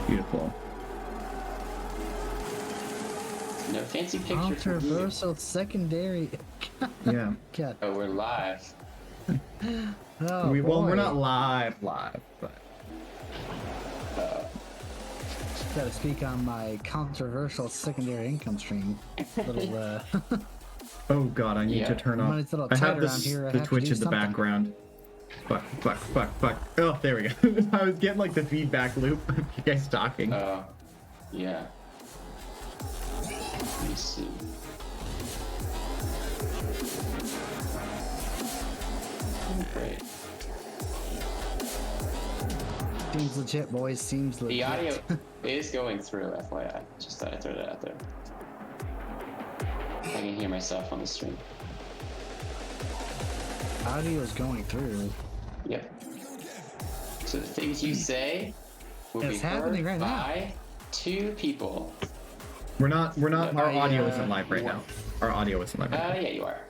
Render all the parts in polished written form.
Beautiful. No fancy picture. Controversial secondary. Yeah. God. Oh, we're live. Oh, Well, we're boy. not live, but. Gotta speak on my controversial secondary income stream. Little, Oh god, I need to turn off. When it's a little I have tight this around here, I the have to Twitch do in the something. background. Fuck. Oh, there we go. I was getting like the feedback loop. You guys talking? Yeah. Let me see. Great. Seems legit, boys. Seems legit. The audio is going through, FYI. Just thought I'd throw that out there. I can hear myself on the stream. Audio is going through. Yep. So the things you say will be It's happening heard right now. by 2 people. We're not. Our audio yeah. isn't live right now. Our audio isn't live right now. Yeah, you are.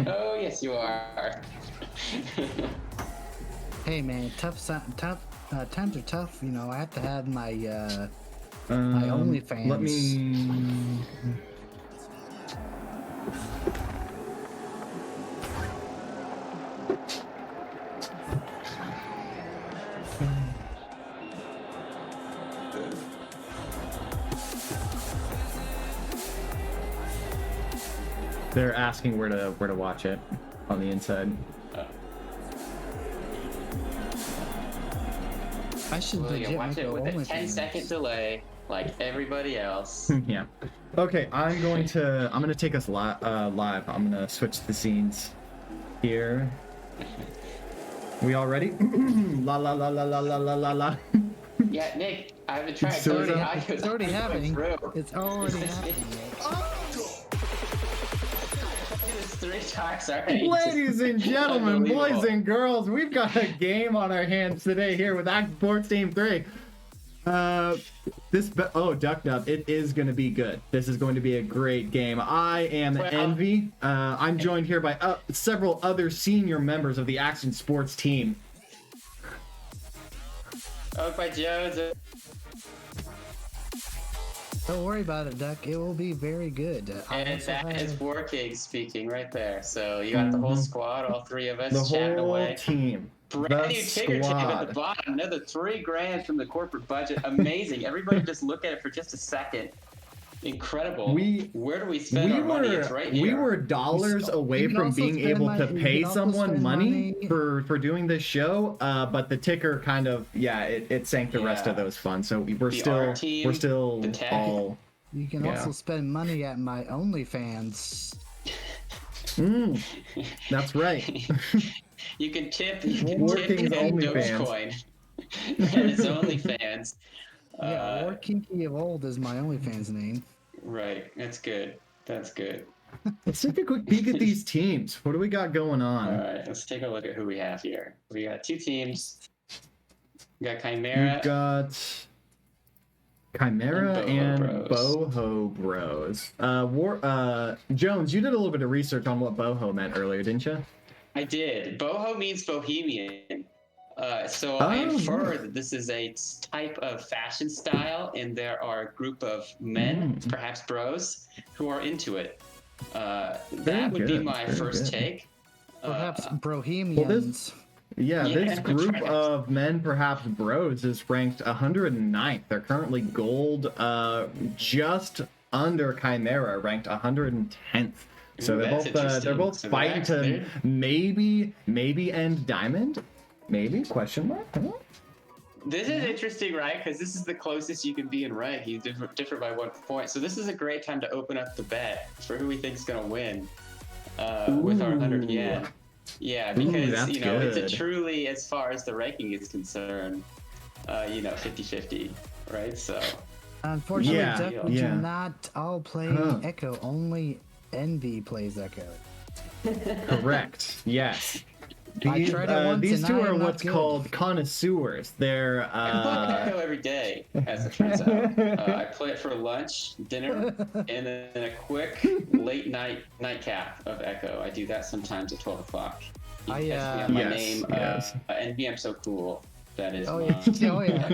Oh, yes, you are. Hey, man, times are tough. You know, I have to have my my OnlyFans. Let me. They're asking where to watch it on the inside. I should Well, legit you watch make it with a OnlyFans. 10-second delay, like everybody else. Yeah. Okay, I'm gonna take us live. I'm gonna switch the scenes here. We all ready? La la la la la la la la la. Yeah, Nick, I haven't tried. It's already happening. It's already happening. This 3 times already. Ladies and gentlemen, boys Unbelievable. and girls, we've got a game on our hands today here with Act Sports Team 3. Duck Nub, it is going to be good. This is going to be a great game. I am Envy. I'm joined here by several other senior members of the Action Sports team. Oh, by Jones. Don't worry about it, Duck. It will be very good. And that is working speaking right there. So you got the whole squad, all 3 of us The chatting whole away. team. Brand The new ticker tape at the squad. bottom, another $3,000 from the corporate budget. Amazing. Everybody just look at it for just a second. Incredible. Where do we spend our money? It's right here. We were dollars away You can from also being spend able money- to you pay can also someone spend money money- for doing this show, but the ticker kind of it sank the rest of those funds. So we're The still art team, we're still the tech. all. You can Yeah. also spend money at my OnlyFans. That's right. You can tip Working in OnlyFans. Dogecoin. And it's OnlyFans. Yeah, or Kinky of Old is my OnlyFans name. Right. That's good. That's good. Let's take a quick peek at these teams. What do we got going All on? right. Let's take a look at who we have here. We got 2 teams. We got Chimera. We've got Chimera And and Boho Boho Bros. Jones, you did a little bit of research on what Boho meant earlier, didn't you? I did. Boho means bohemian. So I infer that this is a type of fashion style, and there are a group of men, perhaps bros, who are into it. That would be my first take. Perhaps Bohemians. This group perhaps. of men, perhaps bros, is ranked 109th. They're currently gold, just under Chimera, ranked 110th. So Ooh, that's they're interesting. both So fighting to they're- maybe end diamond, maybe question mark. Huh? This is interesting, right? Because this is the closest you can be in rank. You differ by 1 point. So this is a great time to open up the bet for who we think is going to win with our 100 yen. Yeah, because that's it's a good. truly, as far as the ranking is concerned, 50-50, right? So Unfortunately, Yeah, Duck, we yeah. do not all play Echo. Only Envy plays Echo. Correct. Yes. I tried it once These and two I are am not what's good. called connoisseurs. They're I play Echo every day, as it turns out. I play it for lunch, dinner, and then a quick late night nightcap of Echo. I do that sometimes at 12 o'clock. You can catch me on my name, Yes. NB I'm So Cool, That is Oh mom. yeah. Oh yeah.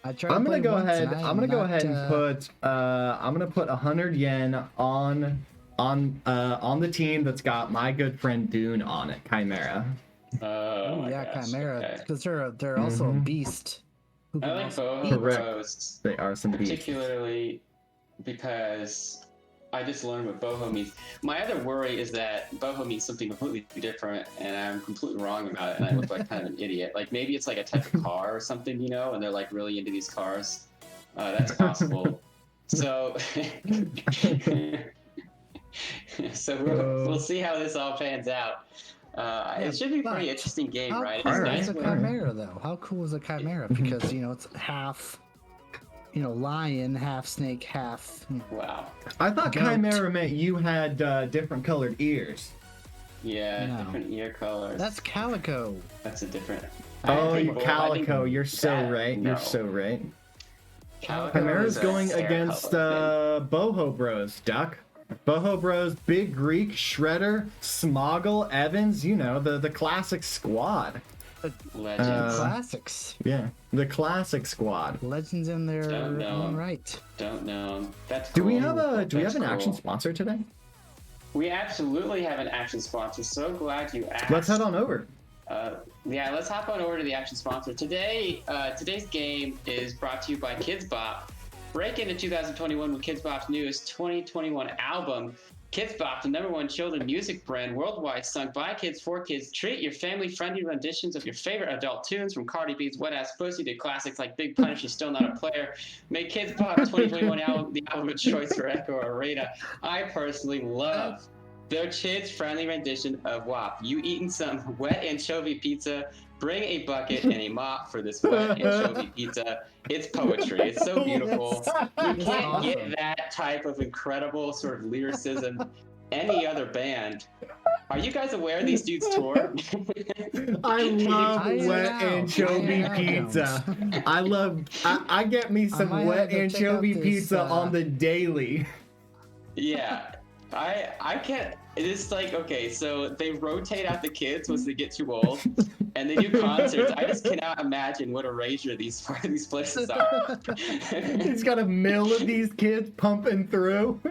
I tried I'm to gonna play go once, ahead. and I I'm am gonna go not, ahead and put. I'm gonna put 100 yen on the team that's got my good friend Dune on it, Chimera. Oh my yeah, gosh, Chimera, okay. because they're also a beast. Who I can like also Boho eat. Bros They are some beasts. particularly because I just learned what boho means. My other worry is that boho means something completely different, and I'm completely wrong about it, and I look like kind of an idiot. Like maybe it's like a type of car or something, you know, and they're like really into these cars. That's possible. So, we'll see how this all pans out. It should be a pretty interesting game, right? How It's cool nice is a when Chimera though? How cool is a Chimera? Because it's half, lion, half snake, half. wow. I thought Goat. Chimera meant you had different colored ears. Yeah, No. different ear colors. That's calico. That's a different. Oh, I think Calico, you're so that- right. no. You're so right. Calico Chimera's is a going hair against color Boho Bros, Duck. Boho Bros, Big Greek, Shredder, Smoggle, Evans, the classic squad. thing. Legends. Classics. Yeah, the classic squad. Legends in their Don't know. own right. Don't know. That's Do we cool. have an That's action cool. sponsor today? We absolutely have an action sponsor. So glad you asked. Let's head on over. Yeah, let's hop on over to the action sponsor. Today's game is brought to you by Kids Bop. Break into 2021 with Kids Bop's newest 2021 album. Kids Bop, the #1 children music brand worldwide, sung by kids for kids. Treat your family-friendly renditions of your favorite adult tunes, from Cardi B's Wet Ass Pussy to classics like Big Punish is Still Not a Player. Make Kids Bop 2021 album the album of choice for Echo Arena. I personally love their kids-friendly rendition of WAP. You eating some wet anchovy pizza? Bring a bucket and a mop for this wet anchovy pizza. It's poetry. It's so beautiful. You can't get that type of incredible sort of lyricism any other band. Are you guys aware these dudes tour? I love I wet am. anchovy I am. pizza. I get me some might wet have to check out anchovy this, pizza on the daily. Yeah. I can't. It's like, okay, so they rotate out the kids once they get too old, and they do concerts. I just cannot imagine what erasure these places are. He's got a mill of these kids pumping through.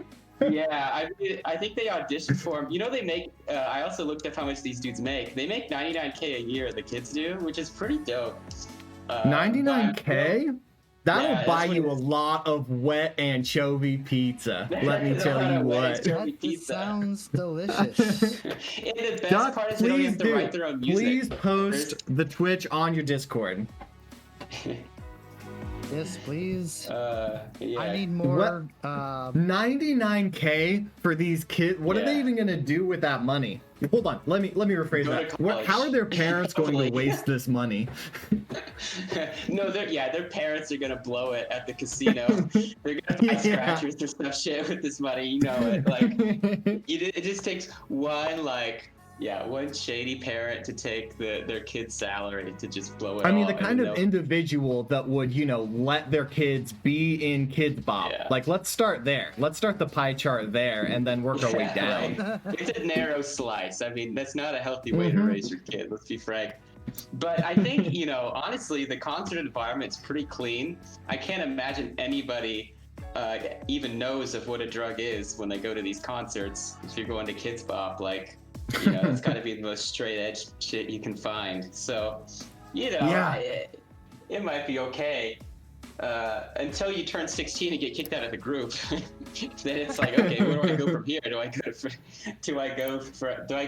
Yeah, I think they auditioned for them. They make. I also looked up how much these dudes make. They make $99K a year. The kids do, which is pretty dope. 99K? That'll Yeah, buy that's you what a lot of wet anchovy pizza. Let me That's tell a lot you of wet what. anchovy That pizza. sounds delicious. And the best Duck, part is they don't please have to do. write their own music. Please post the Twitch on your Discord. Yes, please. Yeah. I need more. 99K for these kids. What are they Yeah. even gonna do with that money? Hold on. Let me rephrase Go to that. college. How are their parents going to Probably. waste this money? No, their parents are gonna blow it at the casino. They're gonna buy Yeah. scratchers or stuff shit with this money. You know it. Like it just takes one shady parent to take their kid's salary to just blow it. I mean, all, the kind and of they'll- individual that would, let their kids be in Kids Bop. Yeah. Like, let's start there. Let's start the pie chart there and then work our way Yeah, down. right. It's a narrow slice. I mean, that's not a healthy way to Mhm. raise your kid. Let's be frank. But I think, honestly, the concert environment's pretty clean. I can't imagine anybody even knows of what a drug is when they go to these concerts. If you're going to Kids Bop, it's got to be the most straight edge shit you can find. So, Yeah. it might be okay. Until you turn 16 and get kicked out of the group, then it's like, okay, where do I go from here? Do I go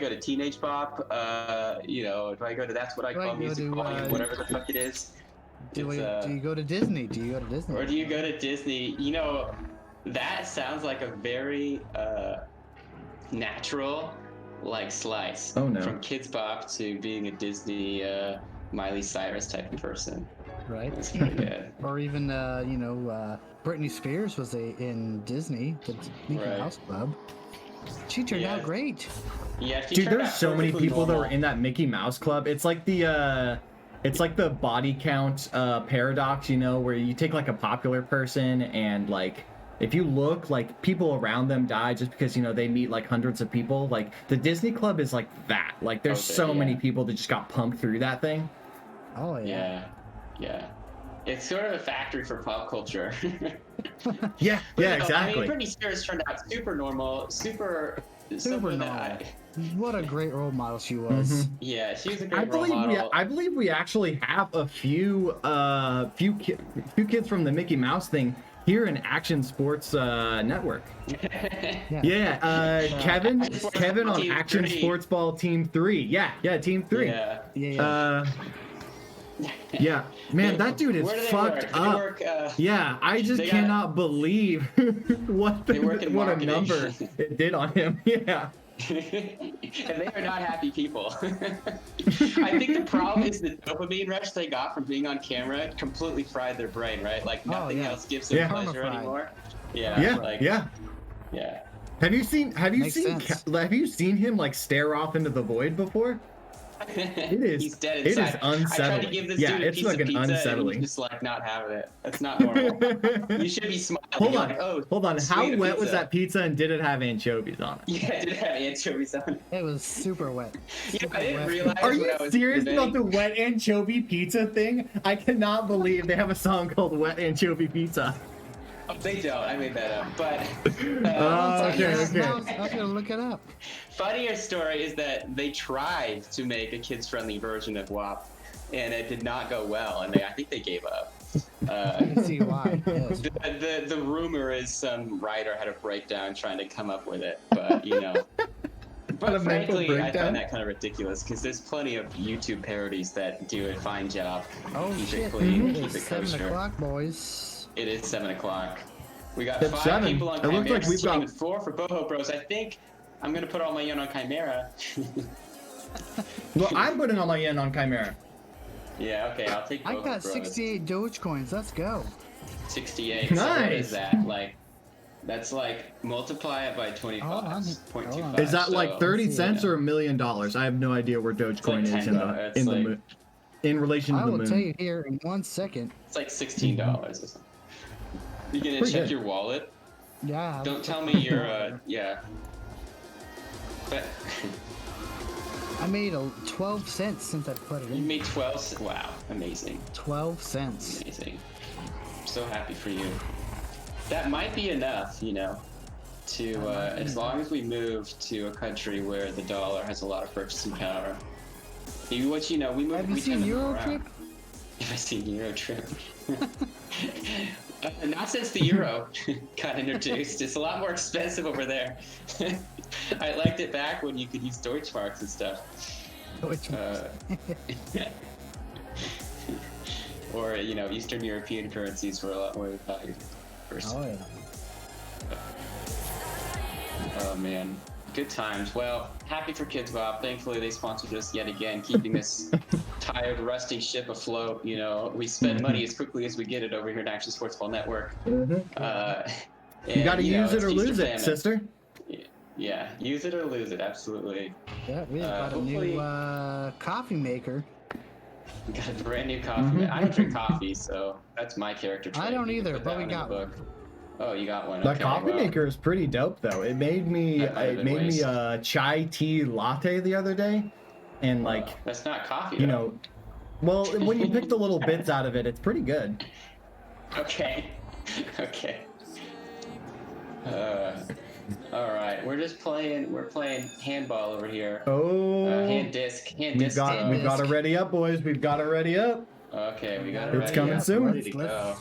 to Teenage Bop? Do I go to That's What I Do I Call go Music to, Volume, whatever the fuck it is? Do you go to Disney? Do you go to Disney? Or do you go to Disney? That sounds like a very natural slice. Oh, no. From Kids Bop to being a Disney Miley Cyrus type of person. Right. That's pretty good. Or even, Britney Spears was in Disney, the Mickey Right. Mouse Club. She turned out great. Yeah, she Dude, turned there's out so many perfectly people that were normal. in that Mickey Mouse Club. It's like the body count paradox, where you take a popular person and if you look, like, people around them die just because, you know, they meet like hundreds of people. Like, the Disney Club is like that. Like, there's so many people that just got pumped through that thing. Oh yeah. Yeah. It's sort of a factory for pop culture. Yeah, exactly. I mean, Britney Spears turned out super normal, super normal. What a great role model she was. Yeah, she was a great role model. I believe we actually have a few kids from the Mickey Mouse thing here in Action Sports Network. Kevin on Team Action 3. Sports Ball Team 3. Yeah, Team 3. Yeah, man, that dude is fucked up. I just cannot believe what a number it did on him. Yeah. And they are not happy people. I think the problem is the dopamine rush they got from being on camera completely fried their brain, right? Like nothing else gives them pleasure anymore. Yeah. Have you seen him like stare off into the void before? He's dead inside. It is unsettling. I tried to give this dude a piece of pizza unsettling. and he's just like not having it. That's not normal. You should be smiling. Hold on. How wet was that pizza, and did it have anchovies on it? Yeah, it did have anchovies on it. It was super wet. I didn't realize. Are you serious about the wet anchovy pizza thing? I cannot believe they have a song called Wet Anchovy Pizza. Oh, they don't. I made that up. But okay. I'm gonna look it up. Funnier story is that they tried to make a kids-friendly version of WAP, and it did not go well, and I think they gave up. I can see why. Yes. The rumor is some writer had a breakdown trying to come up with it, but you know. But frankly, I find that kind of ridiculous because there's plenty of YouTube parodies that do a fine job. Oh keep shit! It clean, keep It's it 7 kosher. o'clock, boys. It is 7 o'clock. We got It's 5 7. people on It Chimera. looks like we've got 4 for Boho Bros. I think I'm gonna put all my yen on Chimera. Well, I'm putting all my yen on Chimera. Yeah, okay, I'll take Boho I got Bros. 68 Dogecoins. Let's go. 68. Nice. So what is that? Like, that's like multiply it by 25.25. Is that like 30 cents or $1 million? I have no idea where Dogecoin is in relation to I the will moon. tell you here in 1 second. It's like $16 or something. You gonna check your wallet? Yeah. Don't tell me you're yeah. But I made 12 cents since I put it in. you made 12. Wow, amazing. 12 cents. Amazing. I'm so happy for you. That might be enough, you know, to as long as we move to a country where the dollar has a lot of purchasing power. We move. Have you seen Eurotrip? Have I seen Eurotrip? Not since the euro got introduced. It's a lot more expensive over there. I liked it back when you could use Deutschmarks and stuff. Or, you know, Eastern European currencies were a lot more valued. Oh, yeah. Oh, man. Good times. Well, happy for Kids Bop. Thankfully, they sponsored us yet again, keeping this tired, rusty ship afloat. You know, we spend money as quickly as we get it over here at Action Sports Ball Network. You gotta use it or lose it, sister. Yeah, use it or lose it, absolutely. Yeah, we got a new coffee maker. We got a brand new coffee. I don't drink coffee, so that's my character trait. I don't either, but we got one. Oh, you got one. The okay, coffee maker is pretty dope, though. It made me a chai tea latte the other day, and like that's not coffee. You know, well, when you pick the little bits out of it, it's pretty good. Okay. Okay. All right, we're playing handball over here. Oh. Hand disc. We've got to ready up, boys. We've got to ready up. Okay, we got to ready up. It's coming soon. Ready to go.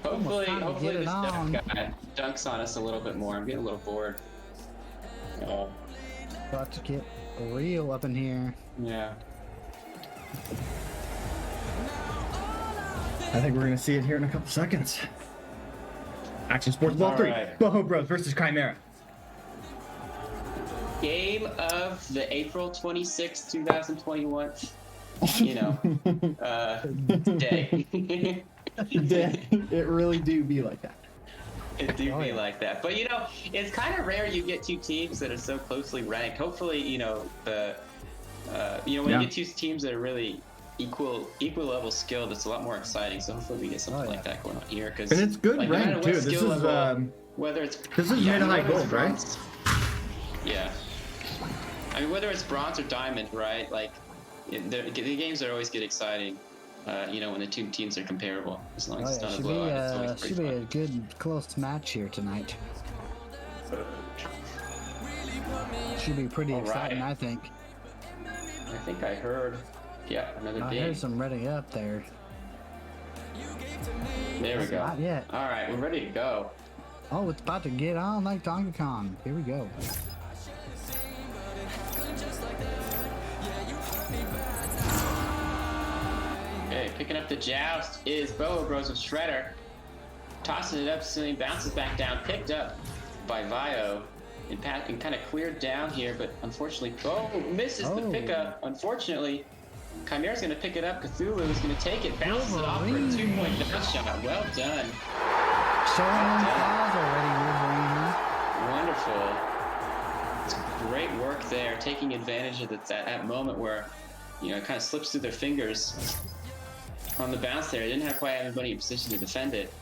Hopefully this dunk guy dunks on us a little bit more. I'm getting a little bored. About to get real up in here. Yeah. I think we're gonna see it here in a couple seconds. Action Sports Ball 3, right. Boho Bros versus Chimera. Game of the April 26, 2021. You know, day. It really do be like that. It do be like that. But, you know, it's kind of rare you get two teams that are so closely ranked. Hopefully, you know, when you get two teams that are really equal level skill that's a lot more exciting. So hopefully we get something like that going on here. Because and it's good like, rank too. This is whether it's made of high gold, right? Yeah. I mean, whether it's bronze or diamond, right? Like, the games are always get exciting. You know, when the two teams are comparable, as long as it's not a blowout, it's always pretty should be fun. a good close match here tonight. Should be pretty exciting, I think. I think I heard, yeah, another I ding. heard some ready up there. There we go. Not yet. All right, we're ready to go. Oh, it's about to get on like Donkey Kong. Here we go. Okay, picking up the joust is Boho Bros with Shredder. Tossing it up, so he bounces back down. Picked up by Vio. And kind of cleared down here, but unfortunately, Boho misses the pickup. Unfortunately, Chimera's going to pick it up. Cthulhu is going to take it, bounces it off for a 2-point dash shot. Well done. Showing fouls already, Wolverine. Wonderful. It's great work there, taking advantage of that moment where, you know, it kind of slips through their fingers on the bounce there. They didn't have quite anybody in position to defend it.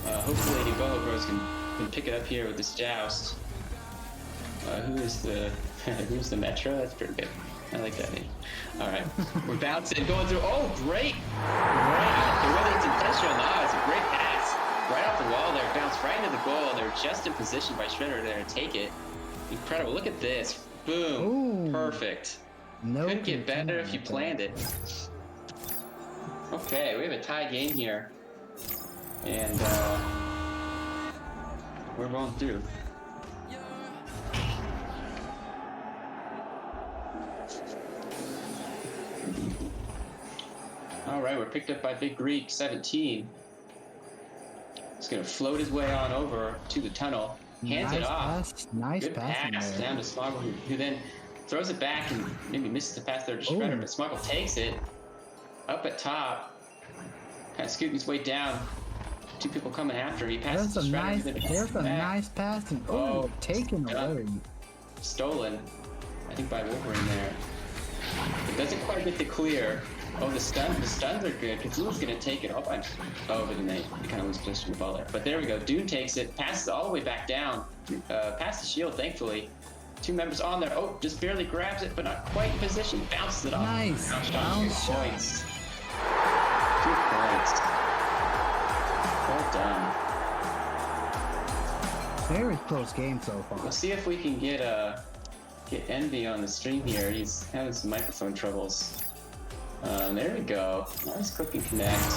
Hopefully, the Boho Bros can pick it up here with this joust. Who's the Metro? That's pretty good. I like that name. All right, we're bouncing, going through. Oh, great! Whether it's intentional or not, it's a great pass right off the wall there. Bounced right into the goal. They're just in position by Shredder there to take it. Incredible! Look at this. Boom! Ooh. Perfect. No Couldn't get better if you planned it. Okay, we have a tie game here, and we're going through. All right, we're picked up by Big Greek, 17. He's going to float his way on over to the tunnel, hands it off. Nice Good pass there. down to Smuggle, who then throws it back and maybe misses the pass there to Shredder, but Smuggle takes it up at top, kind of scooting his way down. Two people coming after him. He passes to Shredder. There's a nice pass and taken away. Stolen, I think, by Wolverine there. It doesn't quite get the clear. Oh, the stuns are good. Cthulhu's going to take it. But then they kind of lose position with the ball there. But there we go. Dune takes it, passes all the way back down, past the shield, thankfully. Two members on there. Oh, just barely grabs it, but not quite in position. Bounces it off. Nice. Bounce points. 2 points. Well done. Very close game so far. Let's see if we can get Envy on the stream here. He's having some microphone troubles. There we go. Nice click and connect.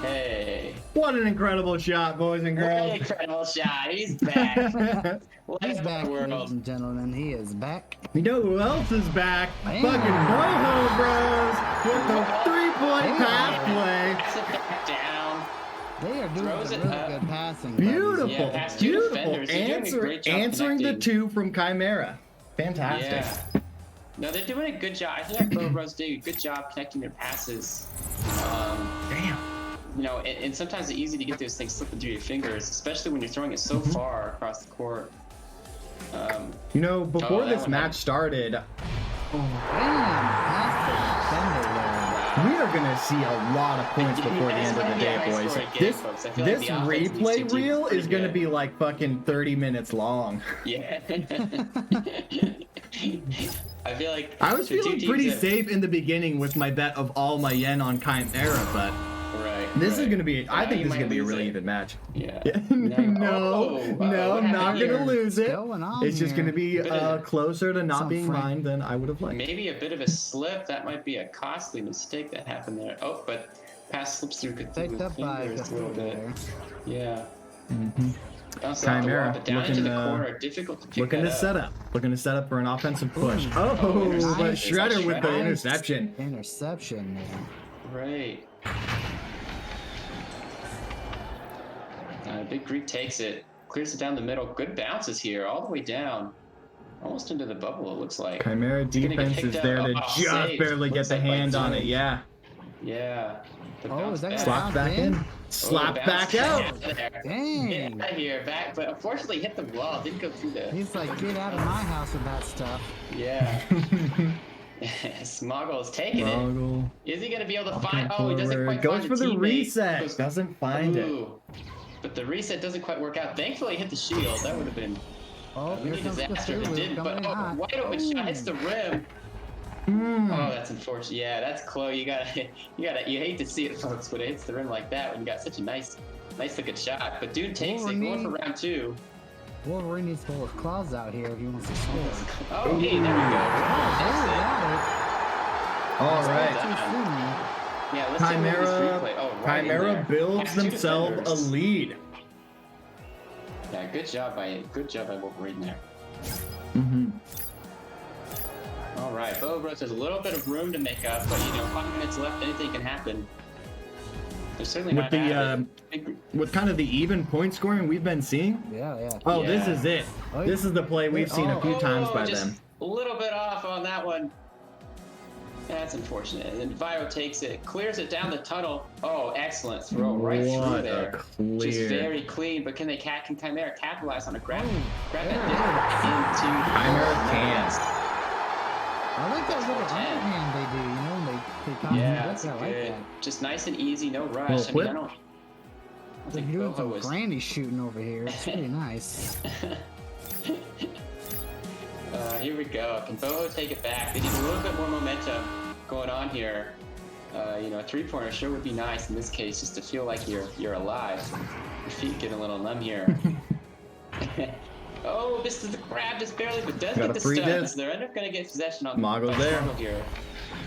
Hey. What an incredible shot, boys and girls. What an incredible shot. He's back. He's back, ladies and gentlemen. He is back. You know who else is back? Man. Fucking Boho Bros with the 3-point pass play. Pass it back down. They are doing Throws it really up. good passing. Beautiful, Yeah, past two beautiful. defenders. They're doing a great job Answering the connecting. 2 from Chimera. Fantastic. Yeah. No, they're doing a good job. I think Boho Bros do a good job connecting their passes. Damn. You know, and sometimes it's easy to get those things slipping through your fingers, especially when you're throwing it so far across the court. You know, before this one match started, Damn, we are going to see a lot of points before the end of the day, boys. This replay reel is going to be like fucking 30 minutes long. Yeah. I feel like I was feeling pretty safe in the beginning with my bet of all my yen on Chimera, but this is going to be, I think this is going to be a really even match. Yeah. No, I'm not going to lose it. on It's just going to be closer to not Some being frank- mine than I would have liked. Maybe a bit of a slip. That might be a costly mistake that happened there. Oh, but pass slips through Picked up by fingers a little bit. there. Yeah. Chimera down into looking, the corner, difficult to pick looking that to up. set up. Looking to set up for an offensive push. Oh, But nice. Shredder with the Nice. interception. Interception there. Right. Big Greek takes it, clears it down the middle. Good bounces here, all the way down. Almost into the bubble, it looks like. Chimera It's gonna get defense picked is up. there to Oh, just saved. barely get Looks the like hand by on it. Zoom. Yeah. Yeah. The Oh, bounce is that back. Slap back in. Slap bounce back out. there. Dang. Get out of here, back. But unfortunately, hit the wall. Didn't go through the. He's like, get out of my house with that stuff. Yeah. Smoggle is taking Smoggle. it. Is he gonna be able to find? Oh, he doesn't quite Goes find for the the teammate. reset. Doesn't find it. But the reset doesn't quite work out. Thankfully, he hit the shield. That would have been Oh, a here really comes the disaster if it Cthulhu didn't. coming But in hot. wide open shot hits the rim. Oh, that's unfortunate. Yeah, that's close. You hate to see it, folks, but it hits the rim like that when you got such a nice looking shot. But dude takes it, going for round 2. Wolverine needs to pull his claws out here if he wants to score. Oh, hey, there we go. All right. Yeah, let's take a look at this replay. Oh, right in Chimera there. builds Has two themselves a defenders. lead. Yeah, good job by Wolverine there. All right, Boho Bros has a little bit of room to make up, but 5 minutes left, anything can happen. They're certainly With not the with kind of the even point scoring we've been seeing. Yeah. Oh, Yeah. this is it. This is the play we've seen a few times by just them. a little bit off on that one. That's unfortunate. And then Viro takes it, clears it down the tunnel. Oh, excellent throw right through What there. a clear. Just very clean, but can Chimera capitalize on a grab that dip into Chimera can. I like that little underhand they do, they pop Yeah, it. that's I like good. that. Just nice and easy, no rush. I Little mean, I don't They're think doing Boho some was. granny shooting over here. It's pretty nice. Here we go. Can Boho take it back? They need a little bit more momentum going on here. A 3-pointer sure would be nice in this case, just to feel like you're alive. Your feet get a little numb here. Oh, this is the grab just barely, but does Got get a the free stun. dip. So they're end up gonna get possession on Moggle's there. Smoggle here.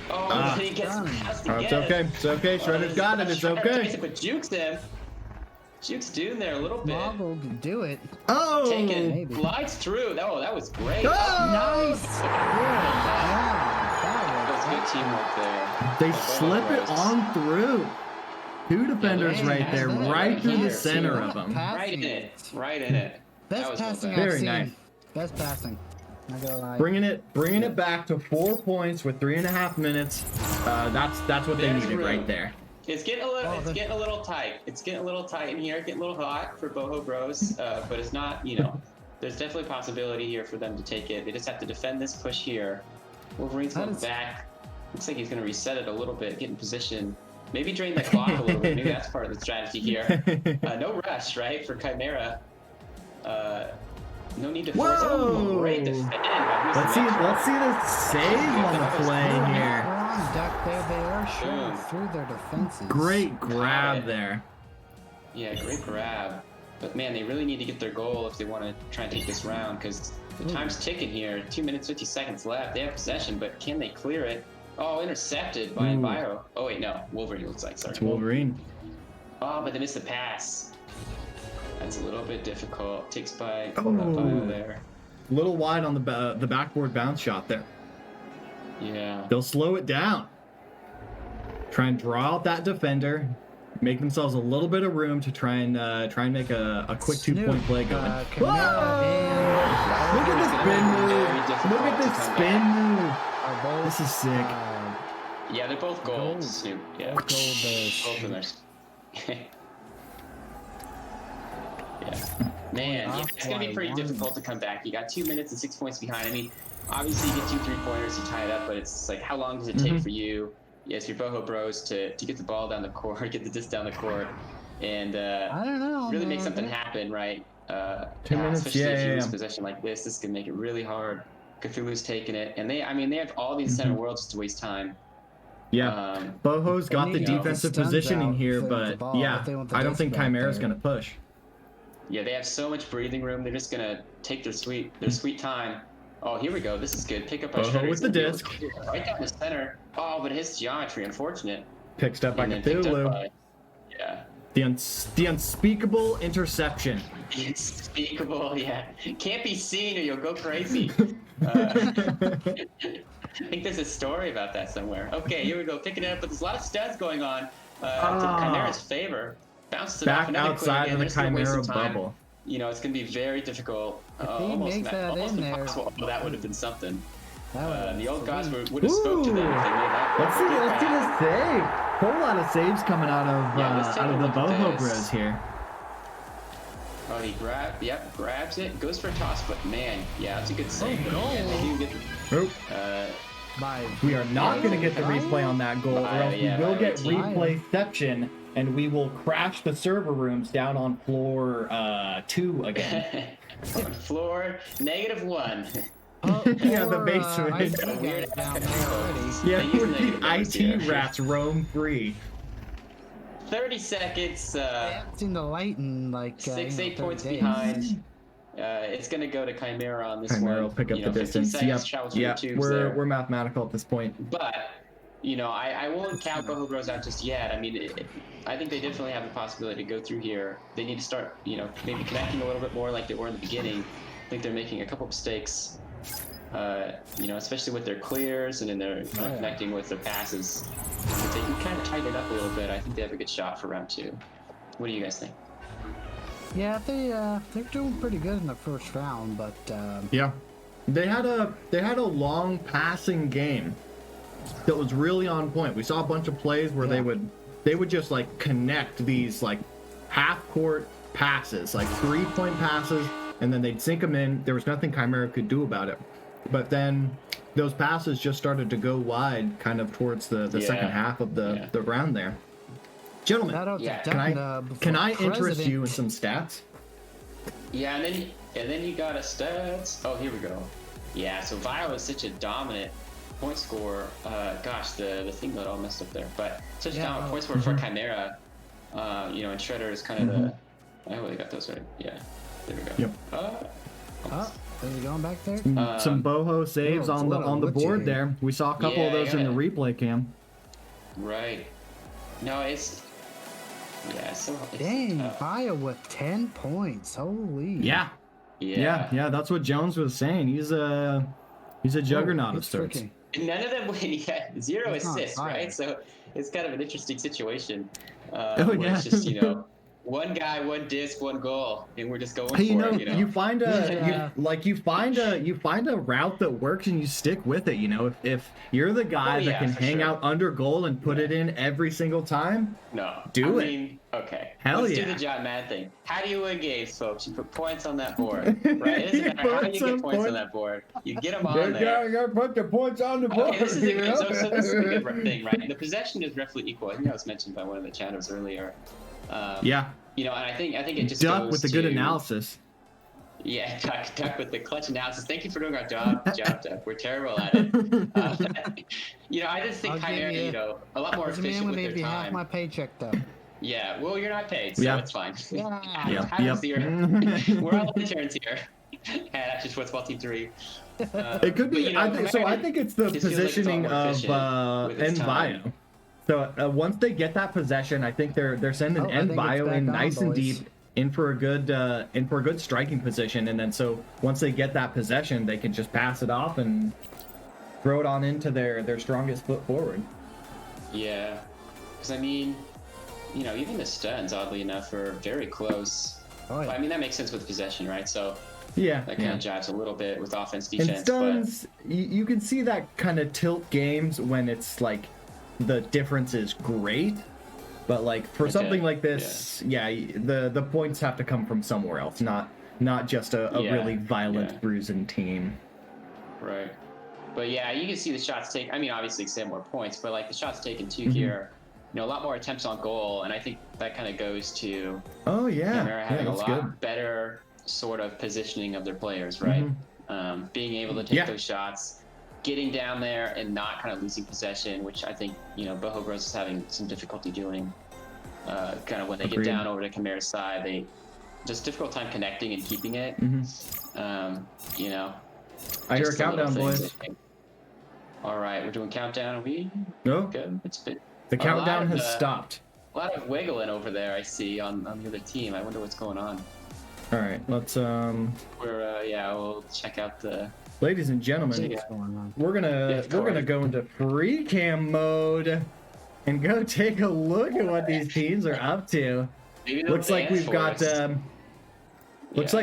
Oh, he gets passed again. It's okay. It's okay. Shredder's got it. It's okay. But Jukes him. Jukes doing there a little bit. Moggle to do it. Oh! Take it. Maybe. Glides through. Oh, that was great. Oh! Nice! That was good teamwork there. They By Boho slip it Bros. on through. Two defenders Yeah, right there, that's right through the here. center of them. Right in it. Right in it. That Best was well passing done. I've Very seen. nice. Best passing. Not gonna lie. Bringing it back to 4 points with 3.5 minutes. That's what they There's needed room. right there. It's getting a little tight. It's getting a little tight in here. Getting a little hot for Boho Bros. But it's not. There's definitely a possibility here for them to take it. They just have to defend this push here. Wolverine's going back. Looks like he's going to reset it a little bit, get in position. Maybe drain the clock a little bit. Maybe that's part of the strategy here. No rush, right, for Chimera. No need to force. Oh, great defend. Let's see the save on the play here. Wrong duck there. They are showing through their defenses. Great grab there. Yeah, great grab. But man, they really need to get their goal if they want to try and take this round, because the time's ticking here. 2 minutes 50 seconds left. They have possession, but can they clear it? Oh, intercepted by Enviro. Oh wait, no, Wolverine looks like. Sorry. It's Wolverine. Oh, but they missed the pass. That's a little bit difficult. Takes by Bio there. A little wide on the backboard bounce shot there. Yeah. They'll slow it down. Try and draw out that defender. Make themselves a little bit of room to try and make a quick 2-point play going. Chimera and Look at this spin move. Look at this spin move. are both, This is sick. Yeah, they're both gold, Gold. Snoop. Yeah. Gold Both of them are. Yeah. Man, yeah, it's going to be pretty difficult to come back. You got 2 minutes and 6 points behind. I mean, obviously you get 2 3-pointers, you tie it up, but it's like, how long does it take for you, yes, your Boho Bros, to get the ball down the court, get the disc down the court, and I don't know, really make man. something happen, right? 2 minutes, especially if you yeah. lose possession like this can make it really hard. Cthulhu's taking it, and they have all these center worlds just to waste time. Yeah, Boho's got the need to get defensive the stuns positioning out here, for the but ball yeah, if they want the I don't disc think back Chimera's there. gonna push. Yeah, they have so much breathing room. They're just gonna take their sweet time. Oh, here we go. This is good. Pick up by Boho Shredder. with the disc. Right down the center. Oh, but his geometry, unfortunate. Picked up by And then picked up Cthulhu. by- Yeah. The unspeakable interception. Unspeakable, yeah. Can't be seen or you'll go crazy. I think there's a story about that somewhere. Okay, here we go. Picking it up, but there's a lot of studs going on to Chimera's favor. Bounces it off Back another outside clean of the again. There's no waste Chimera of time. bubble. It's going to be very difficult. If he Almost makes that almost in there- impossible. Well, that would have been something. That The old gods sweet. would have spoke to them if they made that. Let's see the save. Whole lot of saves coming out of Yeah, let's take out a of the look at Boho this. Bros here. Oh, he grabs it, goes for a toss, but man, yeah, that's a good save. goal. Man, they do get Oh, We are not going to get the replay on that goal, or else we will get replayception, and we will crash the server rooms down on floor 2 again. Floor -1. Yeah, the basement. Yeah, where the IT rats roam free. 30 seconds. I haven't seen the light in like 8 points days. behind. It's gonna go to Chimera on this one. Chimera will pick up the distance. Yep, we're mathematical at this point. But I won't count Boho Bros out just yet. I mean, I think they definitely have the possibility to go through here. They need to start, maybe connecting a little bit more like they were in the beginning. I think they're making a couple mistakes. Especially with their clears and in their connecting with their passes. If they can kind of tighten it up a little bit, I think they have a good shot for round 2. What do you guys think? Yeah, they're doing pretty good in the first round, but yeah, they had a long passing game that was really on point. We saw a bunch of plays where they would just like connect these like half court passes, like 3-point passes, and then they'd sink them in. There was nothing Chimera could do about it. But then those passes just started to go wide kind of towards the second half of the round there. Gentlemen, can I interest you in some stats? Yeah, and then you got a stats. Oh, here we go. Yeah, so Vile is such a dominant point scorer. Gosh, the thing got all messed up there. But such a dominant point scorer for Chimera. And Shredder is kind of the... I hope they got those right. Yeah, there we go. Yep. Is it going back there? Some Boho saves on the board there. We saw a couple of those in the replay cam. Right. No, it's dang, Vile with 10 points. Holy. Yeah. That's what Jones was saying. He's a juggernaut of sorts. None of them win yet. 0 assists, right? So it's kind of an interesting situation. It's just one guy, one disc, one goal, and we're just going for it. You find a you find a route that works and you stick with it. If you're the guy that can hang out under goal and put it in every single time, do it. Okay. Let's do the John Madden thing. How do you win games, folks? You put points on that board, right? It doesn't matter how you get points on that board. You get them on there. You gotta put the points on the board. Okay, this is a good thing, right? The possession is roughly equal. I think that was mentioned by one of the chatters earlier. And I think it just Duck goes with the good analysis. Yeah, Duck with the clutch analysis. Thank you for doing our job, Duck. We're terrible at it. I just think Chimera, a lot more efficient with their time. Half my paycheck though. Yeah, well, you're not paid, so it's fine. Yeah. We're all interns here. And actually, Football Team 3. It could be. I think it's the positioning of Envio. So once they get that possession, I think they're sending Envio in nice and deep in for a good striking position, and then so once they get that possession, they can just pass it off and throw it on into their strongest foot forward. Yeah, because I mean, even the stuns, oddly enough, are very close. I mean, that makes sense with possession, right? So that kind of jives a little bit with offense, defense. And stuns, you can see that kind of tilt games when it's like the difference is great, but like for something like this, the points have to come from somewhere else, not just a really violent bruising team. Right. But you can see the shots taken. I mean, obviously, same more points, but like the shots taken too here, a lot more attempts on goal, and I think that kind of goes to Chimera having a lot better sort of positioning of their players, right? Being able to take those shots, getting down there and not kind of losing possession, which I think, Boho Bros is having some difficulty doing. Kind of when they get down over to Chimera's side, they just difficult time connecting and keeping it. I hear a countdown, boys. All right, we're doing countdown. Good. The countdown has stopped. A lot of wiggling over there, I see on the other team. I wonder what's going on. All right, let's we'll check out the. Ladies and gentlemen, we're gonna go into free cam mode and go take a look at what these teams are up to. Looks like we've got looks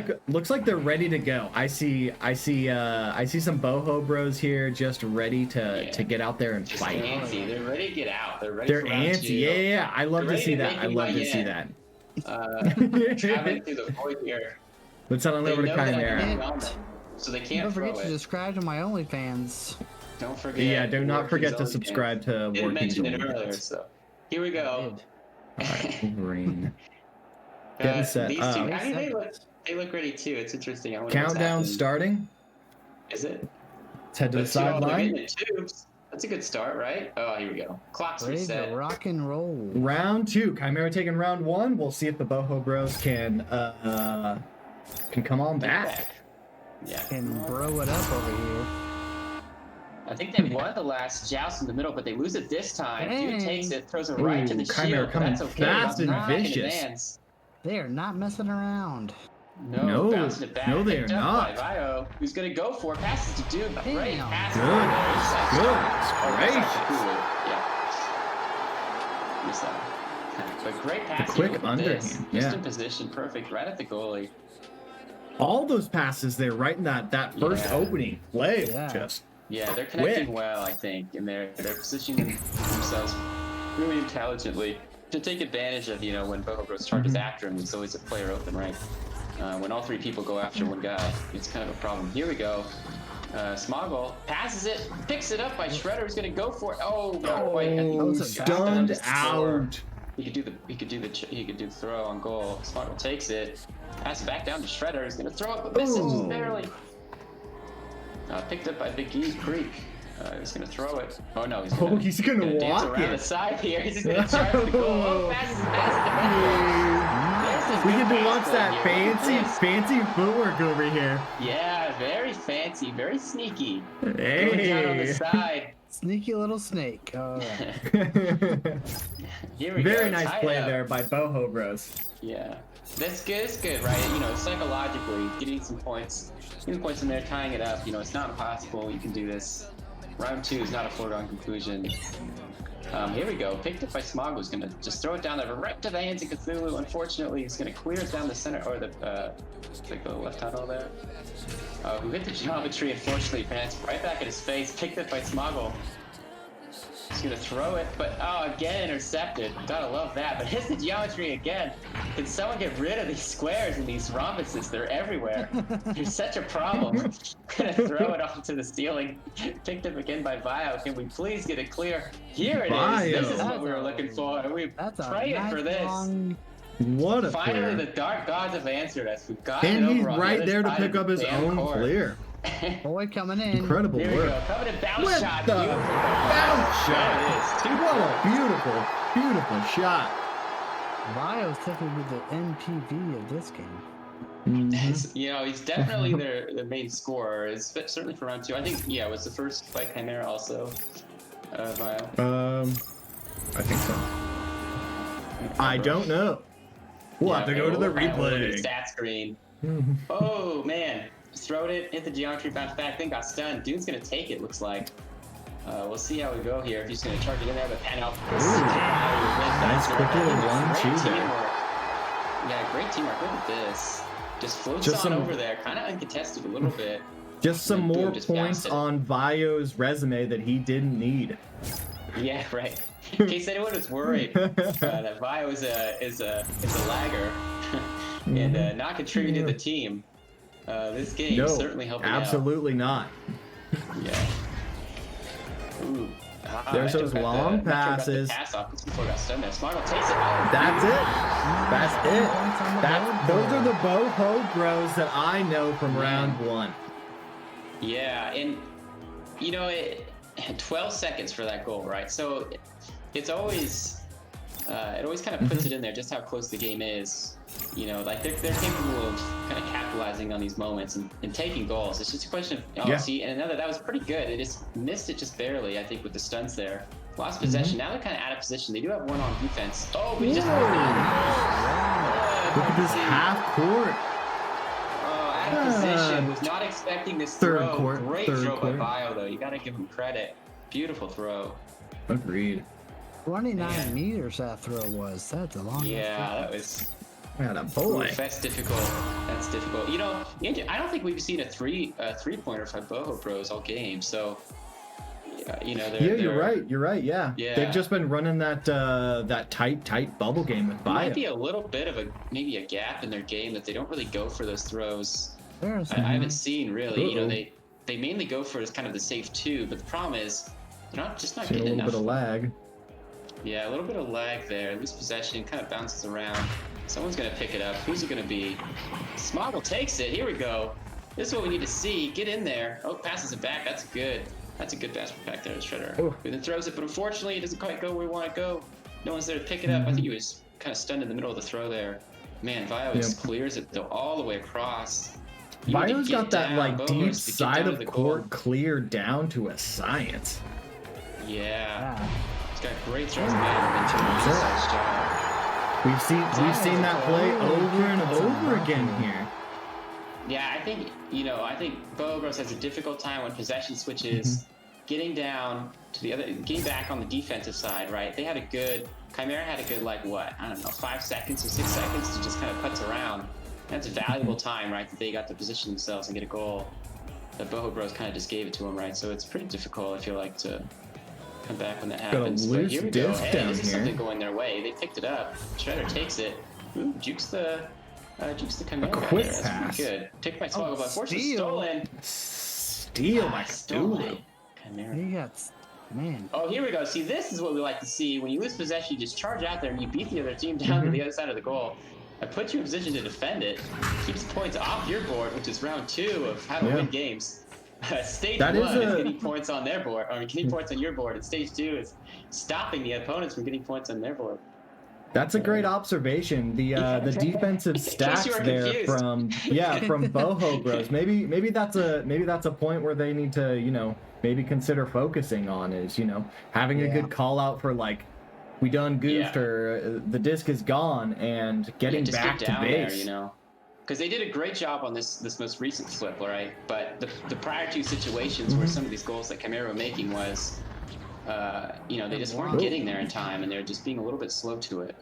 like they're ready to go. I see some Boho Bros here just ready to get out there and fight. Antsy. They're ready to get out. They're ready. They're antsy. Yeah. I love to see that. Traveling through the void here. Let's head on over to Chimera. So they can't Don't forget to subscribe to my OnlyFans. Don't forget. Yeah, do not forget to Zone subscribe to Didn't Working mention it Zone earlier, Games. so here we go. Alright, Wolverine. Getting set These up. two, I mean, they look ready too. It's interesting. I wonder what's Countdown happening. starting. Is it? Let's head to the Let's see all they're sideline. getting in tubes. That's a good start, right? Oh, here we go. Clock's Ready to reset. rock and roll. Round 2. Chimera taking round 1. We'll see if the Boho Bros can come on back. Yeah. Can bro it up over here. I think they won the last joust in the middle, but they lose it this time. Dude takes it, throws it right to the Chimera shield. coming That's okay. fast and Not in vicious. advance. They are not messing around. No, bouncing it back. No, they are Picked up not. by Vio, who's going to go for it. Passes to Dude. Great Damn. pass. Good. Missed that. But great pass. The quick here. Look at underhand, this. yeah. Just in position, perfect, right at the goalie. All those passes there, right in that first opening play. Yeah. Just Yeah, they're connecting quick. well, I think, and they're positioning themselves really intelligently to take advantage of, you know, when Boho Bros charges after him, there's always a player open, right? When all three people go after one guy, it's kind of a problem. Here we go. Smoggle passes it, picks it up by Shredder, who's gonna go for it. Oh, not quite. I think that was he's a stunned just score. out. He could do the throw on goal. Smoggle takes it, passes back down to Shredder. He's gonna throw it, but misses just barely. Picked up by Big E Creek. He's gonna throw it. Oh no, he's gonna dance walk around the it. side here. He's gonna charge the goal. Oh, passes We get to watch that fancy footwork over here. Yeah, very fancy, very sneaky. Hey. Going down on the side. Sneaky little snake. All right. Here we go. Very nice Tied play up. there by Boho Bros. Yeah, that's good. It's good, right? You know, psychologically, getting some points, in there, tying it up. You know, it's not impossible. You can do this. Round 2 is not a foregone conclusion. Here we go. Picked up by Smog, who's gonna just throw it down there right to the hands of Cthulhu. Unfortunately, he's gonna clear it down the center or like the left tunnel there. Who hit the geometry? Unfortunately, bounced right back at his face. Picked up by Smoggle. He's gonna throw it, but again intercepted. Gotta love that. But hits the geometry again. Can someone get rid of these squares and these rhombuses? They're everywhere. They're such a problem. Gonna throw it off to the ceiling. Picked up again by Vio. Can we please get it clear? Here it is. This is what we were looking for. We That's a praying nice for this. long... What a Finally, clear. the dark gods have answered us. We've got it And over he's on the right other there to side pick of up the his damn own court. clear. Boy coming in. Incredible Here we work. go. Coming to bounce What shot. the Beautiful. bounce shot? There it is. Two What goals. a beautiful, beautiful shot. Vio's technically the MPV of this game. You know, he's definitely their main scorer. It's certainly for round 2. I think, yeah, it was the first by Chimera also. Vio. I think so. I don't know. We'll have to go to the Look at replay. the stat screen. Oh man, throwed it, hit the geometry, bounced back, then got stunned. Dude's gonna take it. Looks like. We'll see how we go here. If he's gonna charge it in there, but pan out. Nice quick little 1-2 there. Yeah, great teamwork. Look at this. Just floats Just on some- over there, kind of uncontested a little bit. Just some Boom, more just points bounced it. on Vio's resume that he didn't need. Yeah, right. In case anyone was worried that Vio is a lagger and not contributing to the team, this game No, certainly helping out. absolutely not. Yeah. Ooh. There's those long passes. Pass off before it got stunned there. Smart takes it. Oh, That's it. That's it. Points on the board Those are the Boho Bros that I know from round 1. yeah, and you know, 12 seconds for that goal, right? So it's always it always kind of puts it in there just how close the game is. You know, like they're capable of kind of capitalizing on these moments and taking goals. It's just a question of see, and another that was pretty good. They just missed it just barely, I think, with the stunts there. Lost possession. Now they're kind of out of position. They do have one on defense. Oh, but he just Look at this half court. out of position. Was not expecting this Third throw. court, Great third throw court. by Vio, though. You got to give him credit. Beautiful throw. Agreed. 29 meters that throw was. That's a long Yeah, that was. What a boy. Oof, that's difficult. That's difficult. You know, I don't think we've seen a three-pointer from Boho Bros all game. So, you know, Yeah, you're right. You're right. Yeah. Yeah. They've just been running that tight bubble game with Might Bio. be a little bit of maybe a gap in their game that they don't really go for those throws. There's I haven't seen really. You know, they they mainly go for is kind of the safe 2, but the problem is they're not See a getting little enough. bit of lag. Yeah, a little bit of lag there. Loose possession, kind of bounces around. Someone's going to pick it up. Who's it going to be? Smoggle takes it. Here we go. This is what we need to see. Get in there. Oh, passes it back. That's good. That's a good pass back there to Shredder. Ooh. Who then throws it, but unfortunately, it doesn't quite go where we want to go. No one's there to pick it up. I think he was kind of stunned in the middle of the throw there. Man, Vio just clears it all the way across. Vio's got that like Boho deep needs to get side down to of the court goal. cleared down to a science. Yeah. He's got great throws. We've seen that play over and over again here. Yeah, I think Boho Bros has a difficult time when possession switches, getting down to the other, getting back on the defensive side, right? Chimera had a good, like, what, I don't know, 5 seconds or 6 seconds to just kind of putz around. That's valuable time, right, that they got to position themselves and get a goal. The Boho Bros kind of just gave it to them, right? So it's pretty difficult, I feel like, to come back when that happens. But here we go. Hey, this is something going their way. They picked it up. Shredder takes it. Ooh, jukes the Chimera. A quick That's pass. pretty good. Take by Smoggle, but unfortunately stolen. Steal by Stolen. Cthulhu. He got, man. Oh, here we go. See, this is what we like to see. When you lose possession, you just charge out there and you beat the other team down to the other side of the goal. I put you in position to defend it. Keeps points off your board, which is round 2 of how to win games. Stage 1 is getting points on their board, or getting points on your board, and stage 2 is stopping the opponents from getting points on their board. That's a great observation. The defensive stats there from Boho Bros. Maybe that's a point where they need to maybe consider focusing on is having a good call out for like we done goofed or the disc is gone and getting back to base. There, because they did a great job on this most recent flip, all right? But the prior 2 situations where some of these goals that Chimera were making was, they just weren't getting there in time, and they're just being a little bit slow to it.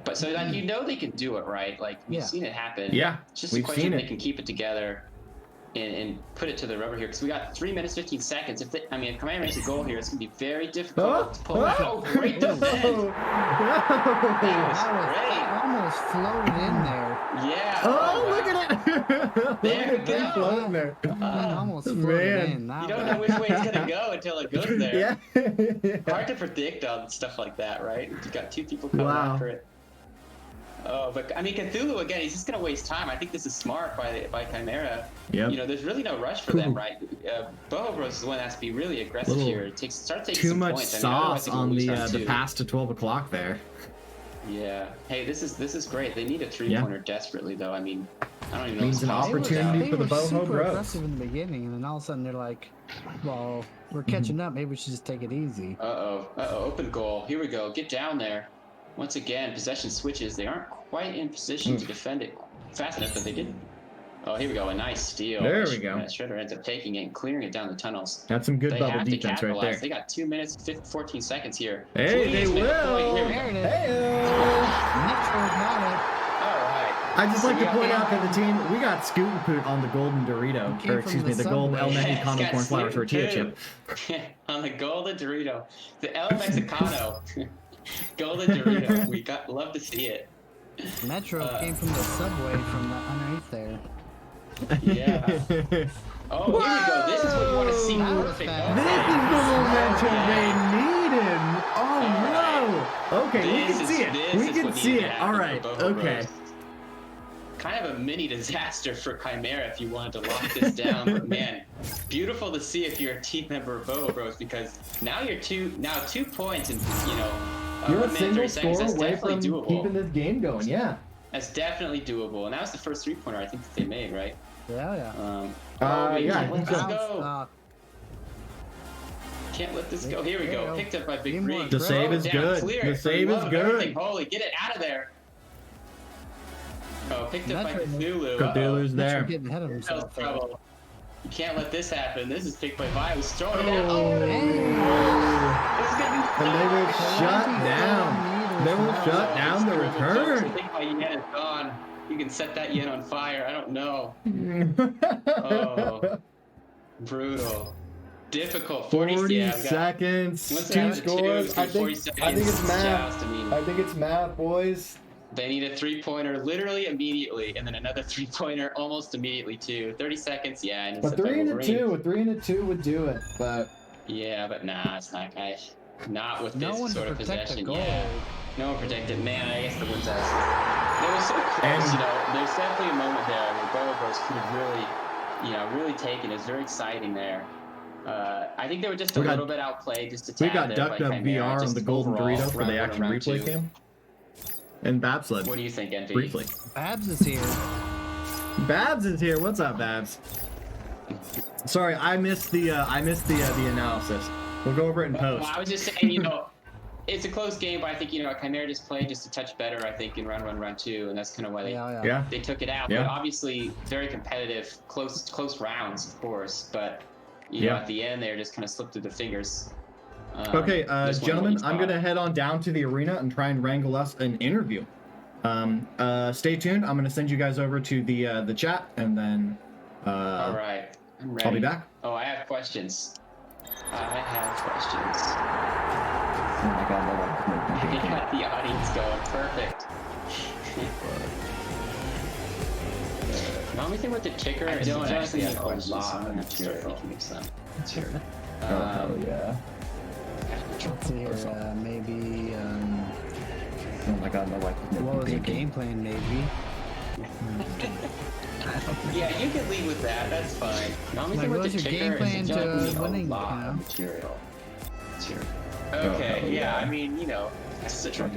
But so like they can do it, right? Like we've seen it happen. Yeah, it's just a question if they can keep it together and put it to the rubber here. Because we got 3 minutes 15 seconds. If Chimera makes a goal here, it's gonna be very difficult to pull out. Oh, great defense! That was great. Almost floated in there. Yeah. Oh, look at it! There we go. Floating there. Almost floated in. You don't know which way it's gonna go until it goes there. Yeah. Hard to predict on stuff like that, right? You got 2 people coming after it. Oh, but Cthulhu again. He's just gonna waste time. I think this is smart by Chimera. Yeah. There's really no rush for them, right? Boho Bros is the one that has to be really aggressive here. Start taking too some much points. sauce on the pass to 12 o'clock there. Yeah. Hey, this is great. They need a 3-pointer desperately, though. I don't even know. Means an opportunity for the Boho super Bros. aggressive in the beginning, and then all of a sudden they're like, "Well, we're catching up. Maybe we should just take it easy." Open goal. Here we go. Get down there. Once again, possession switches. They aren't quite in position to defend it fast enough, but they did. Oh, here we go. A nice steal. There we go. Shredder ends up taking it and clearing it down the tunnels. That's some good bubble defense right there. They got 2 minutes, 14 seconds here. Hey, they will. There it is. Metro got it. All right. I just like to point out to the team, we got Scoot and Poot on the golden Dorito, or excuse me, the gold El Mexicano corn flour tortilla chip. On the golden Dorito, the El Mexicano golden Dorito. We love to see it. Metro came from the subway from underneath there. Yeah. Oh, here we go. This is what you want to see. Perfect. This is the momentum they needed. Oh no. Okay, we can see it. We can see it. All right. Okay. Kind of a mini disaster for Chimera if you wanted to lock this down, but man, beautiful to see if you're a team member of Boho Bros, because now you're 2 points and you're a 1 minute, single 30 seconds. score That's away definitely from doable. keeping this game going. Yeah. That's definitely doable, and that was the first 3-pointer I think that they made, right? Yeah. Yeah. Can't let this go. Uh, Can't let this go. Here we go. Picked up by Big Green. The save is good. The save is good. Holy, get it out of there. Oh, picked up by Cthulhu. Cthulhu's there. getting ahead of himself. Trouble. You can't let this happen. This is picked by Vi. Who's throwing it out. Oh. This is gonna be And they will shut down. They will shut down the return. I think my yen is gone. You can set that yen on fire. I don't know. Oh, brutal. Difficult. 40 seconds. 2 scores. I think it's math. I think it's math, boys. They need a 3-pointer literally immediately, and then another 3-pointer almost immediately too. 30 seconds, yeah. And it's A 3 and a 2, a 3 and a 2 would do it, but yeah, but nah, it's not, guys. Not with No this one sort to of protect the possession. goal. Yeah, no one protected. Man, I guess the wind's out. It was so close, you know. There's definitely a moment there where Boho Bros could have really, you know, really taken. It was very exciting there. I think they were just a little bit outplayed, just a tad. We got there Ducked by Up Chimera, VR on just the Golden overall, Dorito for round the one action and round replay two. cam. And Babs led What do you think, NV? briefly. Babs is here. Babs is here. What's up, Babs? Sorry, I missed the analysis. We'll go over it in post. Well, I was just saying, you know, it's a close game, but I think, you know, Chimera just played just a touch better, I think, in round one, round two, and that's kind of why they took it out. Yeah. But obviously, very competitive, close rounds, of course. But you know, at the end, they just kind of slipped through the fingers. Okay, gentlemen, I'm gonna head on down to the arena and try and wrangle us an interview. Stay tuned. I'm gonna send you guys over to the chat, and then all right, I'm ready. I'll be back. Oh, I have questions. Oh my God, They got the audience going. Perfect. Now, anything with the ticker? I don't actually have questions. I'm gonna have to start thinking of some. Sure. Oh yeah. Let's see here, maybe, Oh my God, my wife is what was the making game plan, maybe? Yeah, you can lead with that. That's fine. Now, Like, anything with what's the your ticker? game plan to winning, you lot know? of material. Okay, Oh, yeah, yeah. I mean, you know, that's the trick.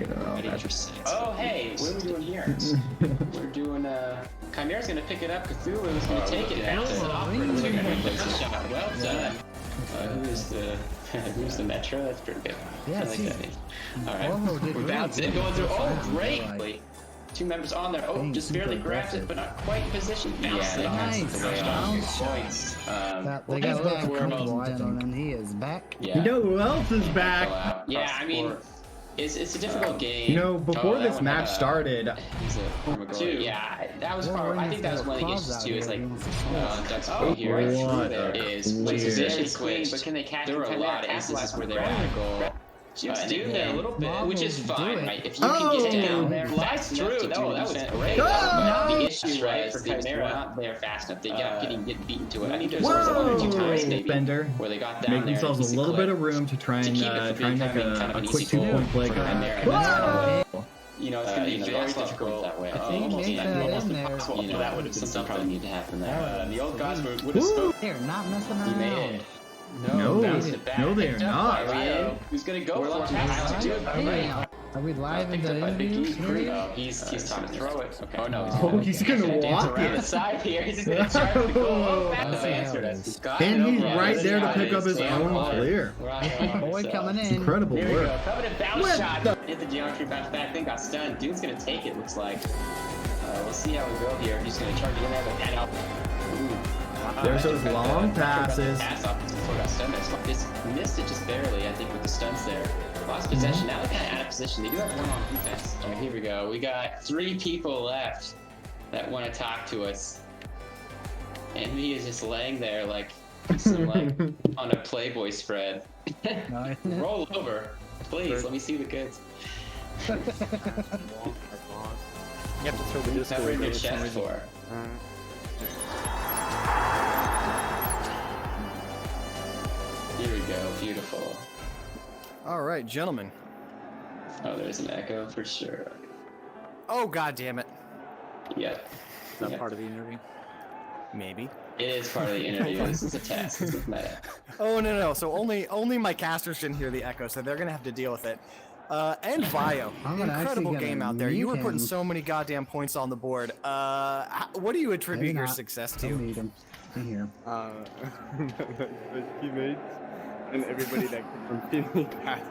Oh, hey, what are we doing here? We're doing, Chimera's gonna pick it up, Cthulhu is gonna take it, bounce it off for a ticker. Shot. Well done. Who's the Metro? That's pretty good. Yeah, I like see, that name. Alright, Boho did we really bounce it, good. going through. Oh, Fine, great! like, 2 members on there. Oh, being just barely super grabs it, aggressive. but not quite in position. Bounce it. Nice. Nice. Bounce. Points. They got a little comfortable, and he is back. Yeah. You know who else is back? Yeah, I mean, it's a difficult game. You know, before that this one match had a- started, Yeah, that was probably. I think that was one of the issues too. Is like Duck's Oh, point here what is a position clear. switch. But can they catch? There were a lot of instances where they were at a goal. Just do that a little bit, Boho which is do fine, it. right? If you can get down there, that's true. That was great. The issue was the Chimera not there fast enough. They got getting beaten to it. I think there's one or two times maybe Bender, where they got down make there. themselves a little bit of room to try and keep it from make becoming kind of a an quick easy goal 2-point play. for Chimera. Whoa! You know, it's going to be very difficult that way. I think make that in there. You know, that would have been something probably need to happen there. The old guys would have Woo! spoken. They're not messing He around. made it. No, bounced it back. no, they are Picked up by not. Rio, who's going to go for it? Hey, are we live in the interview? He's trying to throw it. Okay. Oh, no. Oh, he's gonna walk around the it. side here. He's going to charge the goal. Oh, that's the answer. And he's right there to pick up his own clear. Boy coming in. Incredible Here we work. go. Coming to bounce What shot. the- Hit the geometry, bounce back. Then got stunned. Dude's going to take it, looks like. We'll see how we go here. He's going to charge it in there, but that out. There's those long passes. Pass off before got stunned. Just missed it just barely, I think, with the stunts there. Lost possession. Now they're kind of out of position. They do have one on defense. All right, here we go. We got 3 people left that want to talk to us. And he is just laying there like some, like on a Playboy spread. Roll over, please. Let me see the goods. You have to throw the disco Never in away your for some chest reason. for. Here we go. Beautiful. All right, gentlemen. Oh, there's an echo for sure. Oh, god damn it. Yep. Is that Yep. part of the interview? Maybe. It is part of the interview. This is a test. This is meta. Oh, no. So only my casters can hear the echo, so they're going to have to deal with it. And Vio, I'm gonna incredible actually game out there. You were mute putting him. so many goddamn points on the board. What do you attribute Maybe your not. success I'll to? meet him in here. My teammates and everybody that came from teaming past.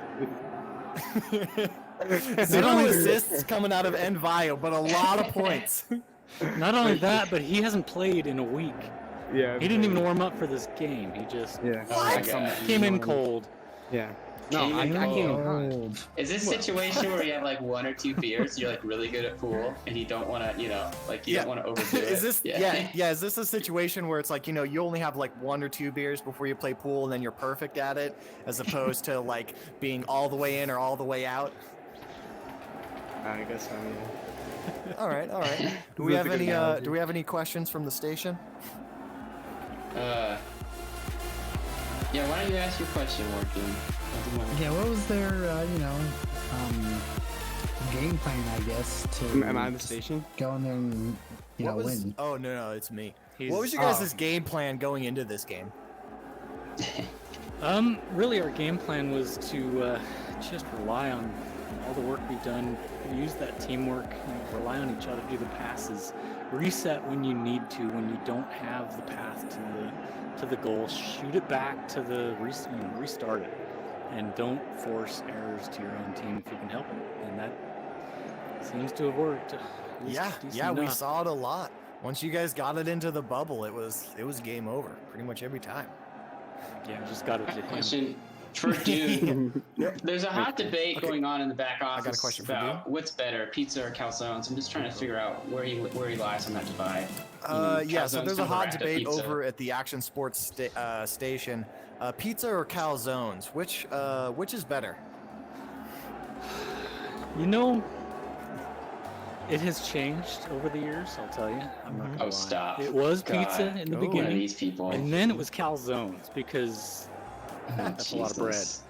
Zero assists coming out of Envio, but a lot of points. Not only that, but he hasn't played in a week. Yeah. He didn't even warm up for this game. He just Yeah. Oh my God. came in cold. Yeah. Came in I can't. Old. Is this a situation where you have like 1 or 2 beers, you're like really good at pool, and you don't want to, you know, like you Yeah. don't want to overdo it? Is this is this a situation where it's like, you know, you only have like 1 or 2 beers before you play pool and then you're perfect at it, as opposed to like being all the way in or all the way out? I guess so. All right. Do we That's have a good any? analogy. Do we have any questions from the station? Yeah, why don't you ask your question, Working? Yeah, what was their, game plan, I guess, to Am I on the station? go in there and, win? Oh no, it's me. He's- What was your guys' game plan going into this game? Really, our game plan was to just rely on all the work we've done, use that teamwork, rely on each other, do the passes, reset when you need to, when you don't have the path to the goal, shoot it back to the restart it, and don't force errors to your own team if you can help it, and that seems to have worked. At least Yeah, decent we enough. saw it a lot. Once you guys got it into the bubble, it was game over pretty much every time. Yeah, just got it to him. Question for Dude. There's a hot debate Okay. going on in the back office got a question for about what's better, pizza or calzones. I'm just trying to figure out where he lies on that divide. Yeah, so Calzones there's a over hot wrapped up debate pizza. over at the Action Sports station. Pizza or calzones? Which is better? It has changed over the years, I'll tell you. I'm not gonna Oh, lie. stop. It was God. pizza in the Oh. One of beginning, these people. and then it was calzones because that's a lot of bread. Jesus.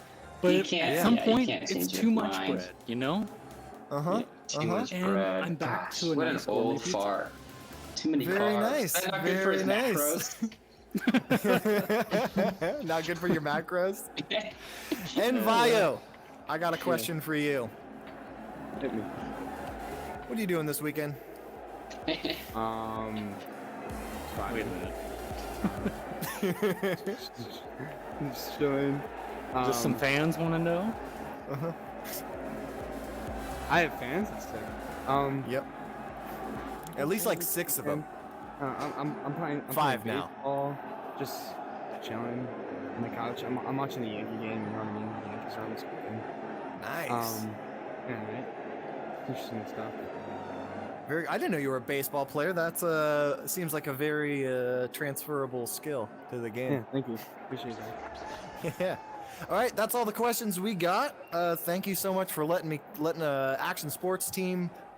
But You can't- at some yeah, you point, can't it's change too your much mind. bread, you know? Too much And bread. I'm back Gosh, to a what nice an gourmet old pizza. fart. Too many Very carbs. nice, That's not good for his very nice. macros. Not good for your macros. And Vio, I got a question for you. Hit me. What are you doing this weekend? Fine. Wait a minute. Just chilling. Just some fans want to know? I have fans. That's sick. Yep. At least like 6 of them. I'm playing. I'm 5 playing now. baseball, just chilling on the couch. I'm watching the Yankee game. You know what I mean? The Yankees are on this weekend. Nice. Yeah, right. Interesting stuff. I didn't know you were a baseball player. That's seems like a very transferable skill to the Yeah, game. thank you. Appreciate that. Yeah. All right, that's all the questions we got. Thank you so much for letting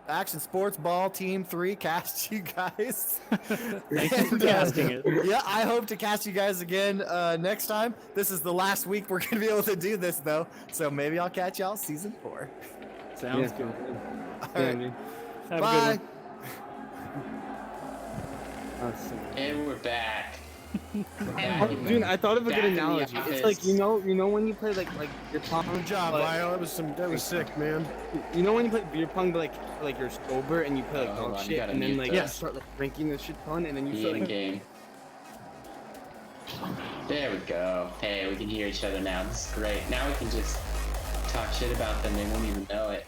Action Sports Ball Team 3 cast you guys. Thank you for casting it. Yeah, I hope to cast you guys again next time. This is the last week we're gonna be able to do this though, so maybe I'll catch y'all season 4. Sounds good. All right. Andy. Have Bye. a good one. That's sick. And we're back. Dude, I thought of a Back good in the analogy. It's office. like you know when you play like your pong. Good job, but- Lyle. That was sick, man. You know when you play beer pong, but like you're sober and you play like Oh, hold dog on, you shit, gotta and then mute like that. you start like drinking the shit ton, and then you Be start in like game. There we go. Hey, we can hear each other now. This is great. Now we can just talk shit about them. They won't even know it.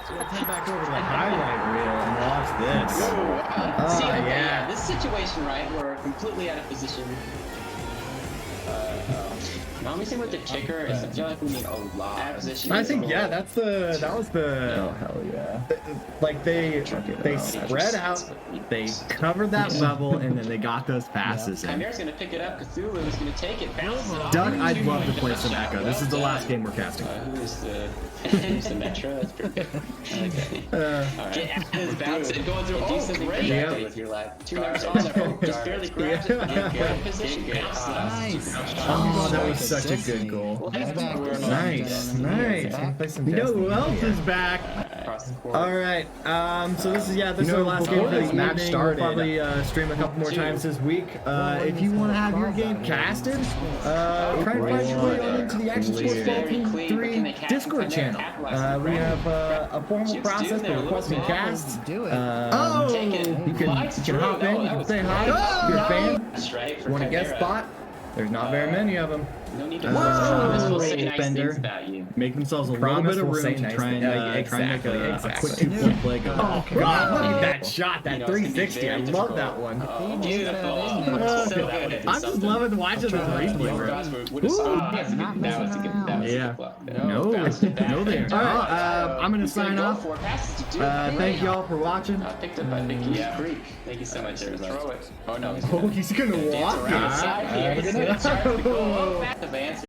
So let's head back over to the highlight reel and watch this. See, okay, yeah. this situation, right? We're completely out of position. Now, let me see what the kicker is. I feel like we need a lot of position. I think that was the Oh hell yeah! like they spread out, they covered that level, and then they got those passes in. Chimera's gonna pick it up. Cthulhu is gonna take it. Bounce it off. Doug, I'd love to play some Shot. Echo. This is the last game we're casting. Who's the Metro? That's pretty good. I like that. All right. Just bounce it, going through. Do something creative with your life. 2 numbers on there. Just barely grabs it. Good position. Bounce it off. Nice. Oh, that was such a good goal. Nice, nice. You know who else is back? Across the court. All right. So this is our last game for this match started. We'll probably stream a couple more times this week. If you want to have your game casted, try and find your way on into the Action Sports Ball Team 3 Discord channel. We have a formal process for requesting casts. Do it. Take it. You can hop in. You can say hi. If you're a fan. That's right. For Want a guest Chimera. spot? There's not very many of them. No need to promise we'll say nice Bender. things about you. Make themselves a little Promise bit of we'll room say to nice try and, things. try and make a quick Exactly. 2-point play go. Oh god, look at that shot, You that know, it's gonna be 360. I very love difficult. that one. Oh, He beautiful. did that, So didn't good. I'm just loving watching this replay, Oh bro. gosh, would have saw that was a good that was a good Yeah. block. No, bounced it back. no they are not. I'm gonna He's gonna sign go off. for it. Passes to do it. Thank y'all for watching. Picked up by Mickey's Creek. Thank you so much. Throw it. Oh no, he's Oh, he's gonna walk dance around the side here. He's gonna try to go up. Massive answer.